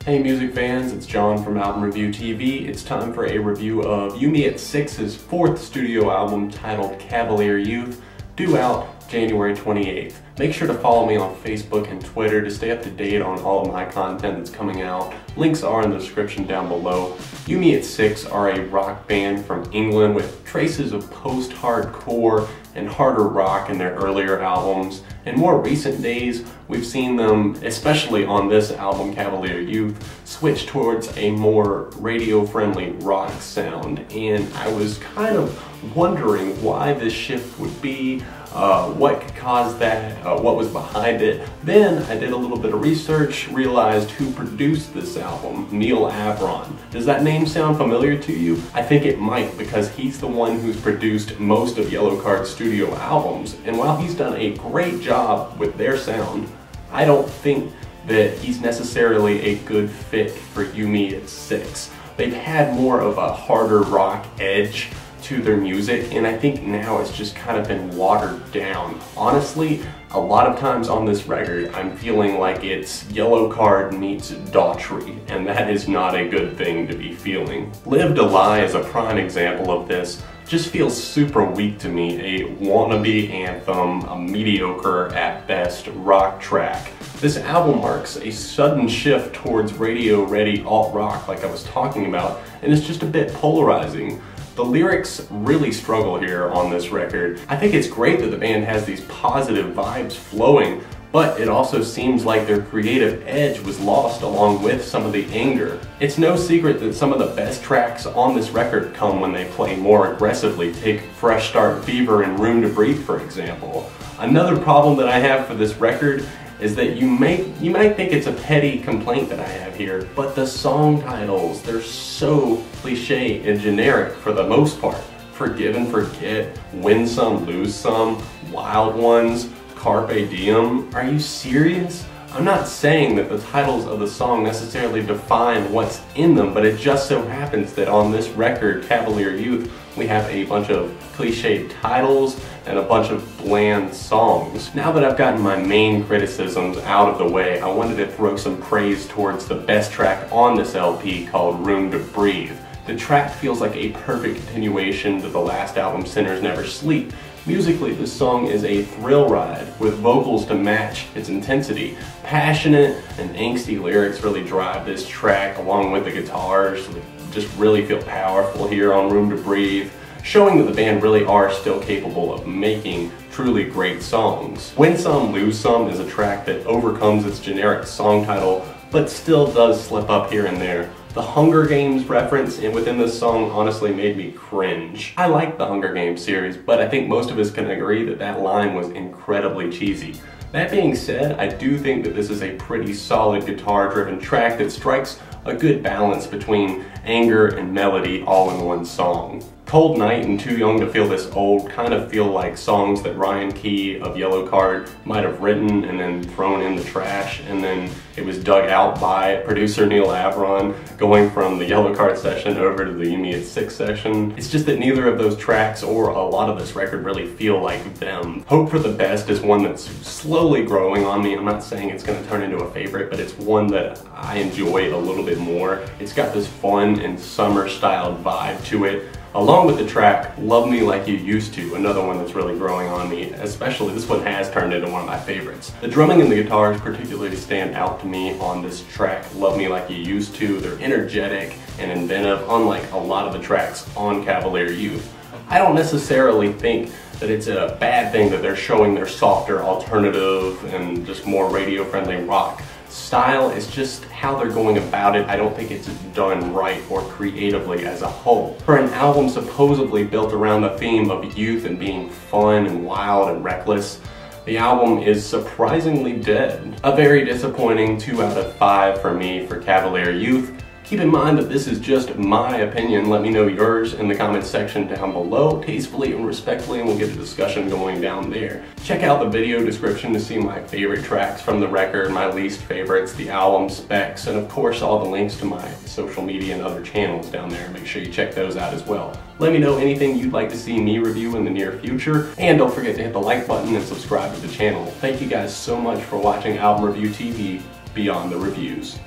Hey music fans, it's John from Album Review TV. It's time for a review of Yumi at Six's fourth studio album titled Cavalier Youth, due out January 28th. Make sure to follow me on Facebook and Twitter to stay up to date on all of my content that's coming out. Links are in the description down below. Yumi at Six are a rock band from England with traces of post-hardcore and harder rock in their earlier albums. In more recent days, we've seen them, especially on this album, Cavalier Youth, switch towards a more radio-friendly rock sound. And I was kind of wondering why this shift would be, what could cause that, what was behind it. Then I did a little bit of research, realized who produced this album, Neil Avron. Does that name sound familiar to you? I think it might, because he's the one who's produced most of Yellowcard's studio albums, and while he's done a great job with their sound, I don't think that he's necessarily a good fit for Yumi at Six. They've had more of a harder rock edge to their music, and I think now it's just kind of been watered down. Honestly, a lot of times on this record, I'm feeling like it's Yellowcard meets Daughtry, and that is not a good thing to be feeling. Live to Lie is a prime example of this. Just feels super weak to me, a wannabe anthem, a mediocre at best rock track. This album marks a sudden shift towards radio-ready alt-rock like I was talking about, and it's just a bit polarizing. The lyrics really struggle here on this record. I think it's great that the band has these positive vibes flowing, but it also seems like their creative edge was lost along with some of the anger. It's no secret that some of the best tracks on this record come when they play more aggressively. Take Fresh Start Fever and Room to Breathe, for example. Another problem that I have for this record is that you might think it's a petty complaint that I have here, but the song titles, they're so cliche and generic for the most part. Forgive and Forget, Win Some, Lose Some, Wild Ones, Carpe Diem. Are you serious? I'm not saying that the titles of the song necessarily define what's in them, but it just so happens that on this record, Cavalier Youth, we have a bunch of cliched titles and a bunch of bland songs. Now that I've gotten my main criticisms out of the way, I wanted to throw some praise towards the best track on this LP called Room to Breathe. The track feels like a perfect continuation to the last album, Sinners Never Sleep. Musically, this song is a thrill ride with vocals to match its intensity. Passionate and angsty lyrics really drive this track, along with the guitars. Just really feel powerful here on Room to Breathe, showing that the band really are still capable of making truly great songs. Win Some, Lose Some is a track that overcomes its generic song title, but still does slip up here and there. The Hunger Games reference within this song honestly made me cringe. I like the Hunger Games series, but I think most of us can agree that that line was incredibly cheesy. That being said, I do think that this is a pretty solid guitar-driven track that strikes a good balance between anger and melody all in one song. Cold Night and Too Young to Feel This Old kind of feel like songs that Ryan Key of Yellowcard might have written and then thrown in the trash, and then it was dug out by producer Neil Avron, going from the Yellowcard session over to the Yumi at Six session. It's just that neither of those tracks or a lot of this record really feel like them. Hope for the Best is one that's slowly growing on me. I'm not saying it's going to turn into a favorite, but it's one that I enjoy a little bit more. It's got this fun and summer-styled vibe to it, along with the track Love Me Like You Used To, another one that's really growing on me. Especially this one has turned into one of my favorites. The drumming and the guitars particularly stand out to me on this track Love Me Like You Used To. They're energetic and inventive, unlike a lot of the tracks on Cavalier Youth. I don't necessarily think that it's a bad thing that they're showing their softer alternative and just more radio-friendly rock style. Is just how they're going about it. I don't think it's done right or creatively as a whole. For an album supposedly built around the theme of youth and being fun and wild and reckless, the album is surprisingly dead. A very disappointing 2 out of 5 for me for Cavalier Youth. Keep in mind that this is just my opinion. Let me know yours in the comments section down below, tastefully and respectfully, and we'll get a discussion going down there. Check out the video description to see my favorite tracks from the record, my least favorites, the album specs, and of course all the links to my social media and other channels down there. Make sure you check those out as well. Let me know anything you'd like to see me review in the near future, and don't forget to hit the like button and subscribe to the channel. Thank you guys so much for watching Album Review TV Beyond the Reviews.